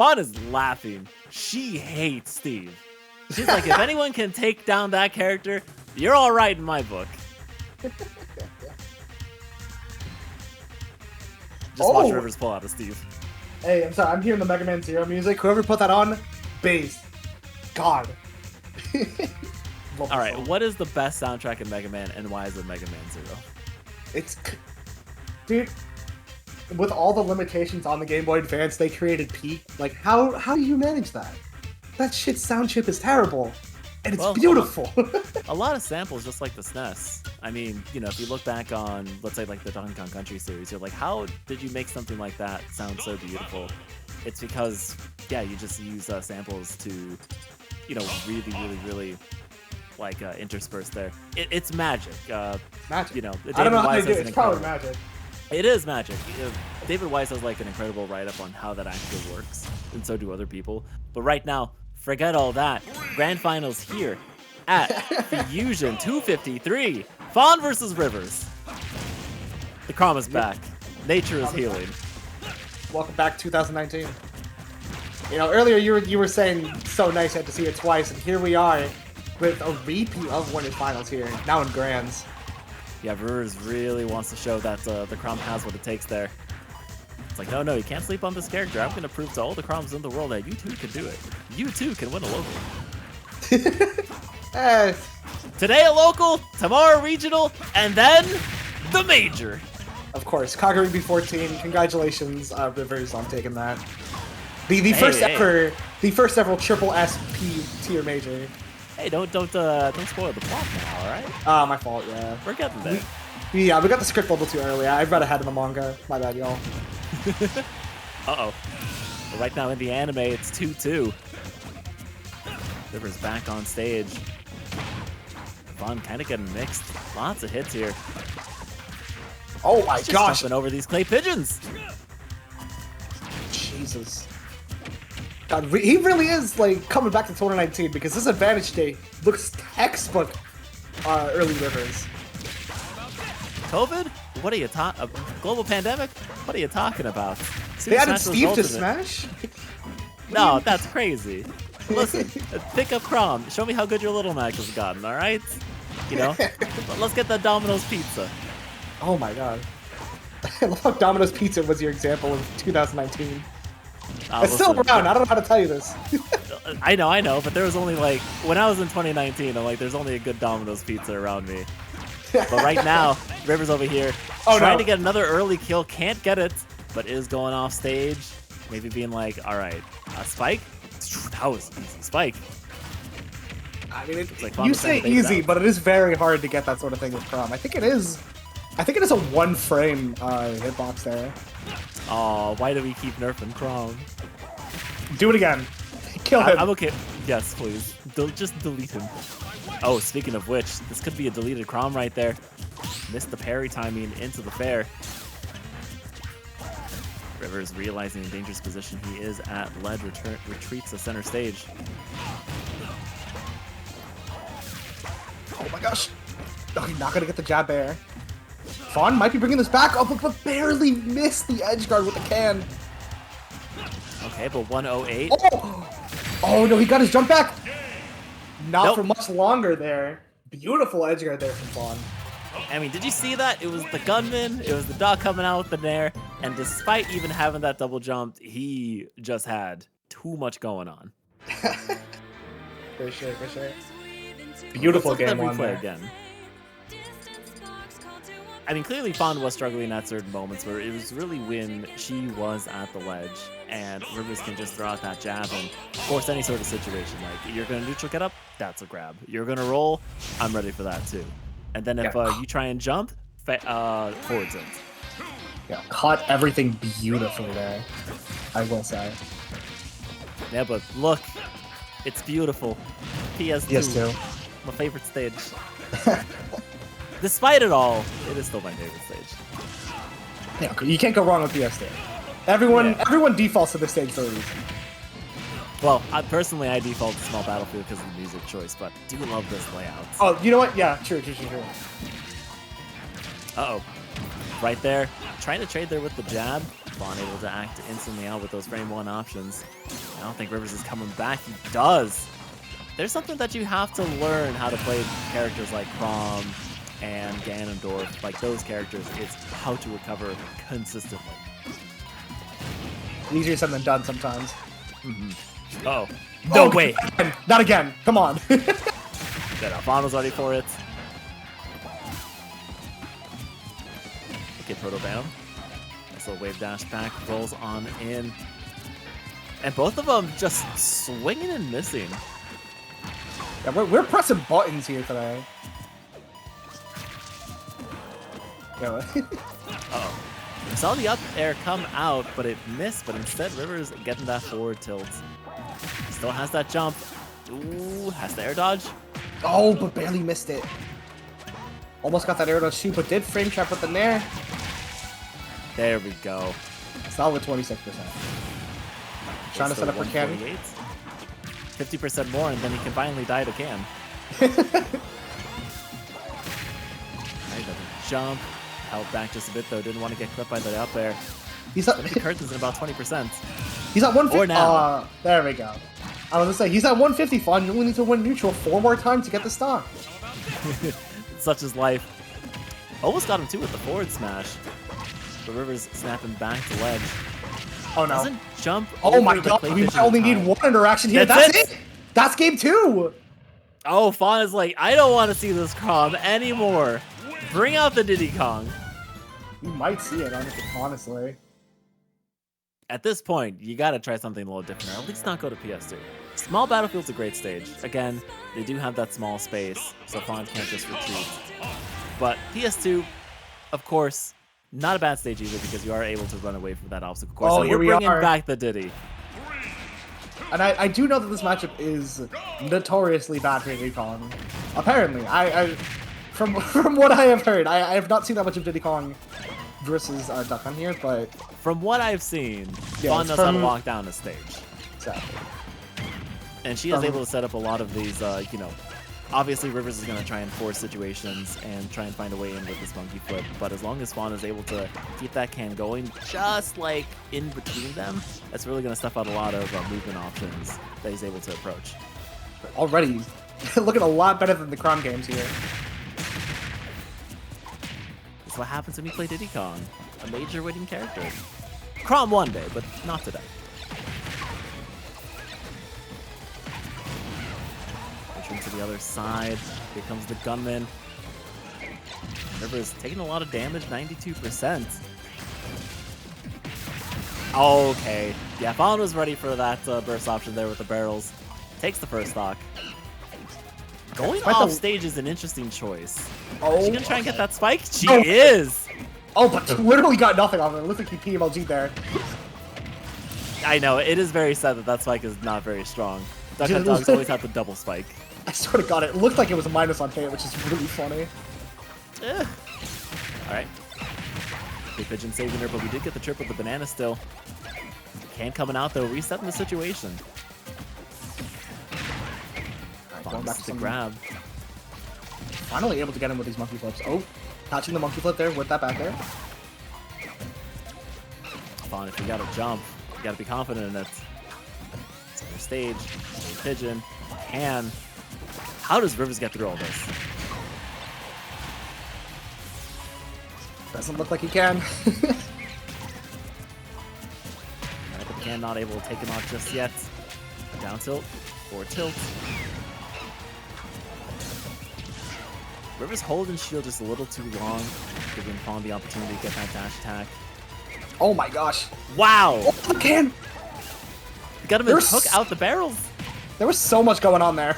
Fawn is laughing. She hates Steve. She's like, if anyone can take down that character, you're all right in my book. Just watch Rivers pull out of Steve. Hey, I'm sorry. I'm hearing the Mega Man Zero music. Whoever put that on, bass. God. All right, what is the best soundtrack in Mega Man, and why is it Mega Man Zero? It's, dude. With all the limitations on the Game Boy Advance, they created Peak. Like, how do you manage that? That shit's sound chip is terrible, and it's beautiful. A lot of samples, just like the SNES. I mean, you know, if you look back on, let's say, like the Donkey Kong Country series, you're like, how did you make something like that sound so beautiful? It's because, yeah, you just use samples to, you know, really, like intersperse there. It's magic. Magic. You know, I don't know how they do it. It's probably magic. It is magic. David Weiss has like an incredible write-up on how that actually works, and so do other people. But right now, forget all that. Grand Finals here at Fusion 253. Fawn versus Rivers. The Chrom is back. Nature is healing. Welcome back, 2019. You know, earlier you were saying so nice you had to see it twice, and here we are with a repeat of Winners Finals here, now in Grands. Yeah, Rivers really wants to show that the Chrom has what it takes there. It's like, no, you can't sleep on this character. I'm going to prove to all the Chroms in the world that you too can do it. You too can win a local. Today a local, tomorrow a regional, and then the major. Of course, Kagari B14. Congratulations, Rivers, on taking that. The first ever triple SP tier major. Hey, don't spoil the plot now, all right? My fault. Yeah, we're getting there. We got the script a little too early. I read ahead of the manga. My bad, y'all. Uh-oh. Well, right now in the anime, it's 2-2. Rivers back on stage. Fun, kind of getting mixed. Lots of hits here. Oh my gosh! Jumping over these clay pigeons. Jesus. God, he really is like coming back to 2019 because this Advantage Day looks textbook early Rivers. COVID? What are you talking? Global pandemic? What are you talking about? They added Steve to Smash? No, that's crazy. Listen, pick up Chrom. Show me how good your Little Mac has gotten, all right? You know, let's get that Domino's pizza. Oh my god. I love how Domino's Pizza was your example of 2019. It's still around. I don't know how to tell you this. I know, but there was only like, when I was in 2019, I'm like, there's only a good Domino's Pizza around me. But right now, Rivers over here, trying to get another early kill, can't get it, but is going off stage. Maybe being like, all right, Spike? That was easy. Spike. I mean, like you say easy, but it is very hard to get that sort of thing with Chrom. I think it is a one-frame hitbox there. Oh, why do we keep nerfing Chrom? Do it again. Kill him. I'm okay. Yes, please. Just delete him. Oh, speaking of which, this could be a deleted Chrom right there. Missed the parry timing into the fair. Rivers realizing the dangerous position he is at lead, retreats to center stage. Oh my gosh. Oh, he's not going to get the jab there. Fawn might be bringing this back. Oh, but barely missed the edge guard with the can. Okay, but 108. Oh no, he got his jump back. Not for much longer there. Beautiful edge guard there from Fawn. I mean, did you see that? It was the gunman, it was the dog coming out with the nair, and despite even having that double jump, he just had too much going on. For sure. Beautiful game one there. Again. I mean, clearly Fawn was struggling at certain moments where it was really when she was at the ledge and Rivers can just throw out that jab and force any sort of situation. Like, you're going to neutral get up, that's a grab. You're going to roll, I'm ready for that too. And then if you try and jump, forwards it. Yeah, caught everything beautifully there, I will say. Yeah, but look, it's beautiful. PS2, my favorite stage. Despite it all, it is still my favorite stage. Yeah, you can't go wrong with PS2. Everyone defaults to this stage for a reason. Well, personally, I default to Small Battlefield because of the music choice, but do love this layout. Oh, you know what? Yeah, true. Uh-oh. Right there. Trying to trade there with the jab. Fawn able to act instantly out with those frame 1 options. I don't think Rivers is coming back. He does. There's something that you have to learn how to play characters like Chrom and Ganondorf, like those characters. It's how to recover consistently. Easier said than done sometimes. Oh, no way. Not again. Come on. Yeah, Fawn was ready for it. Okay, Proto Bam. Nice little wave dash back, rolls on in. And both of them just swinging and missing. Yeah, we're pressing buttons here today. Yeah. Uh-oh. We saw the up air come out, but it missed, but instead Rivers getting that forward tilt. Still has that jump. Ooh, has the air dodge. Oh, but barely missed it. Almost got that air dodge too, but did frame trap with the nair. There we go. Solid 26%. Trying to set up for Can. 50% more, and then he can finally die to Can. Alright, doesn't jump. Held back just a bit though. Didn't want to get clipped by the up air. He's at Curtain's in about 20%. He's at 150. Or now. There we go. I was gonna say he's at 150. Fawn. You only need to win neutral 4 more times to get the stock. Such is life. Almost got him too with the forward smash. But Rivers snapping back to ledge. Oh no. Doesn't jump. Oh my over the god. clay We pigeon only in need time. 1 interaction here. That's That's it. That's game 2. Oh, Fawn is like, I don't want to see this Chrom anymore. Bring out the Diddy Kong. You might see it, honestly. At this point, you gotta try something a little different, or at least not go to PS2. Small Battlefield's a great stage. Again, they do have that small space, so Fawn can't just retreat. But PS2, of course, not a bad stage either, because you are able to run away from that obstacle course. Oh, So here we're we bringing are. back the Diddy. And I do know that this matchup is notoriously bad for Diddy Kong. Apparently, from what I have heard, I have not seen that much of Diddy Kong versus Duck on here, but From what I've seen, Yeah, Fawn knows how to from- walk down the stage. exactly. And she is able to set up a lot of these, you know, obviously Rivers is going to try and force situations and try and find a way in with this monkey flip, but as long as Fawn is able to keep that can going just like in between them, that's really going to stuff out a lot of movement options that he's able to approach. Already looking a lot better than the Chrom games here. That's what happens when you play Diddy Kong, a major winning character. Chrom one day, but not today. To the other side. Here comes the gunman. Rivers taking a lot of damage, 92%. Okay. Yeah, Fawn was ready for that burst option there with the barrels. Takes the first stock. Going off stage is an interesting choice. Oh, Is she gonna try and get that spike? She Oh. is! Oh, but literally got nothing off it. It looks like he PMLG'd there. I know, it is very sad that that spike is not very strong. Duck Hunt Dogs always have the double spike. I sort of got it. It looked like it was a minus on hit, which is really funny. Alright. Big Pigeon saving her, but we did get the trip with the banana still. Can coming out though, resetting the situation. Going back Bombs to to grab. Finally able to get him with these monkey flips. Oh, catching the monkey flip there with that back there. Fawn, if you gotta jump, you gotta be confident in it. Center stage, Big Pigeon, can. How does Rivers get through all this? Doesn't look like he can. Alright, but the can not able to take him out just yet. Down tilt, forward tilt. Rivers holding shield just a little too long, giving Fawn the opportunity to get that dash attack. Oh my gosh. Wow! Oh, the can! The gunman took out the barrels! There was so much going on there.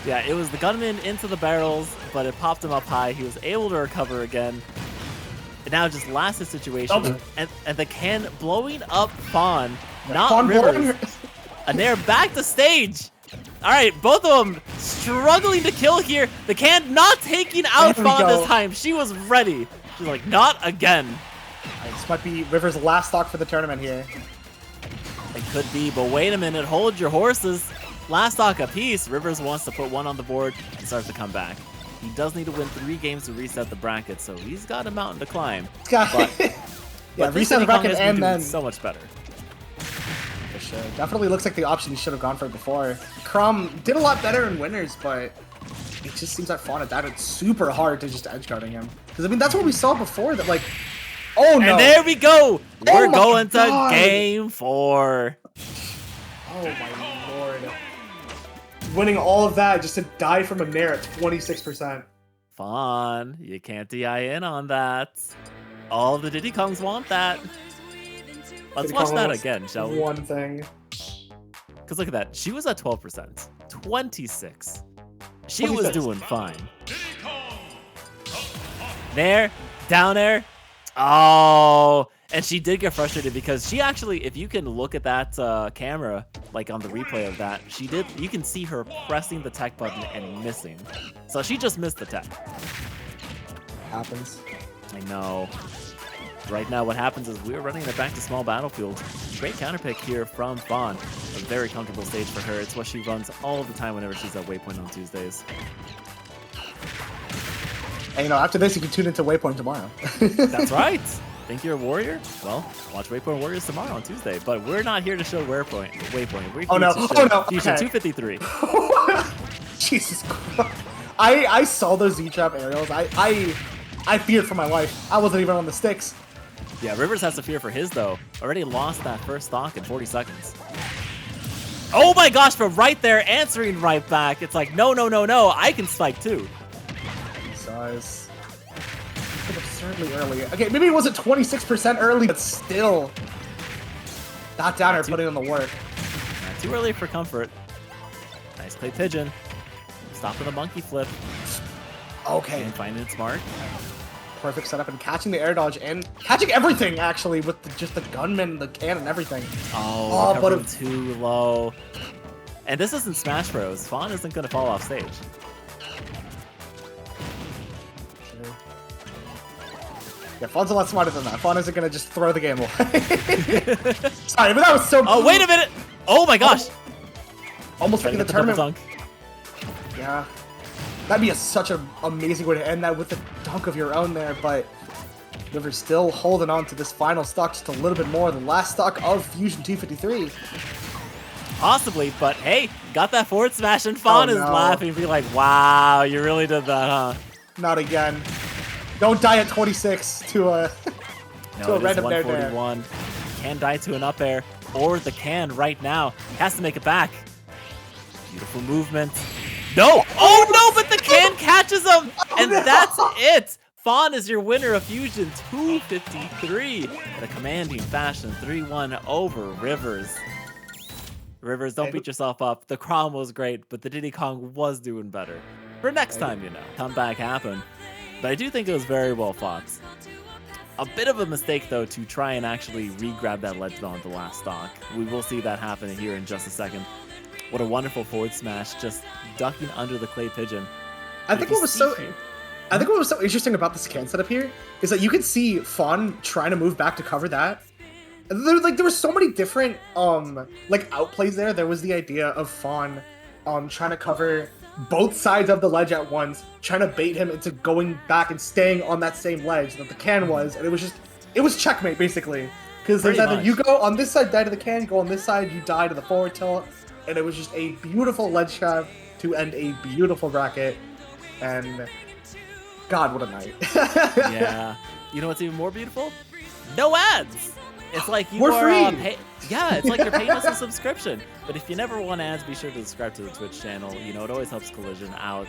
Yeah, it was the gunman into the barrels, but it popped him up high. He was able to recover again. And now just last the situation. And the can blowing up Fawn, not Fawn Rivers. And they're back to stage. All right, both of them struggling to kill here. The can not taking out Fawn this time. She was ready. She's like, not again. This might be Rivers' last stock for the tournament here. It could be, but wait a minute. Hold your horses. Last stock apiece. Rivers wants to put one on the board and start to come back. He does need to win 3 games to reset the bracket, so he's got a mountain to climb. But Yeah, But this reset the Diddy Kong bracket has been and doing then so much better. for sure. Definitely looks like the option he should have gone for before. Chrom did a lot better in winners, but it just seems like Fawn adapted super hard to just edge guarding him. Because I mean that's what we saw before. That like, oh no! And there we go. We're going to God. game 4. Oh my lord! Winning all of that just to die from a Nair at 26%. Fawn, you can't DI in on that. All of the Diddy Kongs want that. Let's watch that again, shall we? One thing. Because look at that. She was at 12%. 26. She was doing fine. There. Down there. Oh. And she did get frustrated because she actually, if you can look at that camera, like on the replay of that, you can see her pressing the tech button and missing. So she just missed the tech. Happens. I know. Right now, what happens is we're running it back to small battlefield. Great counter pick here from Fawn. A very comfortable stage for her. It's what she runs all the time whenever she's at Waypoint on Tuesdays. And you know, after this, you can tune into Waypoint tomorrow. That's right. Think you're a warrior? Well, watch Waypoint Warriors tomorrow on Tuesday. But we're not here to show Waypoint. We're here to show Fusion 253. Jesus Christ. I saw those Z-Trap aerials. I feared for my life. I wasn't even on the sticks. Yeah, Rivers has to fear for his, though. Already lost that first stock in 40 seconds. Oh my gosh, from right there, answering right back. It's like, no, no, no, no. I can spike, too. Size. Absurdly early. Okay, maybe it wasn't 26% early, but still. Not down or putting in the work. Not too early for comfort. Nice play pigeon. Stopping the monkey flip. Okay. And finding it smart. Perfect setup and catching the air dodge and catching everything actually with just the gunman, the cannon, and everything. Oh, but too low. And this isn't Smash Bros. Fawn isn't going to fall off stage. Yeah, Fawn's a lot smarter than that. Fawn isn't going to just throw the game away. Sorry, but that was so... Oh, wait a minute! Oh my gosh! Almost making the tournament. Dunk. Yeah. That'd be such an amazing way to end that with a dunk of your own there, but River's still holding on to this final stock just a little bit more than last stock of Fusion 253. Possibly, but hey, got that forward smash and Fawn is laughing, being like, wow, you really did that, huh? Not again. Don't die at 26 to a, to a random nair. 141. Can die to an up air, or the can right now. Has to make it back. Beautiful movement. No! Oh no, but the can catches him! And that's it! Fawn is your winner of Fusion 253 in a commanding fashion, 3-1 over Rivers. Rivers, don't beat yourself up. The Chrom was great, but the Diddy Kong was doing better. For next time, you know. Comeback happened. But I do think it was very well fought. A bit of a mistake, though, to try and actually re-grab that ledge on the last stock. We will see that happen here in just a second. What a wonderful forward smash, just ducking under the clay pigeon. I think what was so interesting about this can setup here is that you could see Fawn trying to move back to cover that. There were so many different outplays there. There was the idea of Fawn trying to cover both sides of the ledge at once, trying to bait him into going back and staying on that same ledge that the can was, and it was checkmate basically. Because there's either you go on this side, die to the can, go on this side, you die to the forward tilt. And it was just a beautiful ledge trap to end a beautiful bracket. And God, what a night. Yeah. You know what's even more beautiful? No ads! It's like you We're are free. yeah, it's like you're paying us a subscription. But if you never want ads, be sure to subscribe to the Twitch channel. You know, it always helps Collision out.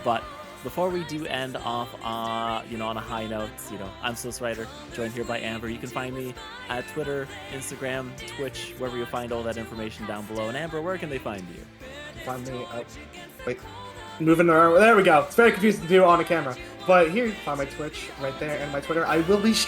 But before we do end off, on a high note, I'm Swiss Writer, joined here by Amber. You can find me at Twitter, Instagram, Twitch, wherever you find all that information down below. And Amber, where can they find you? Find me wait, moving around. There we go. It's very confusing to do on a camera. But here, find my Twitch right there and my Twitter. I will be streaming.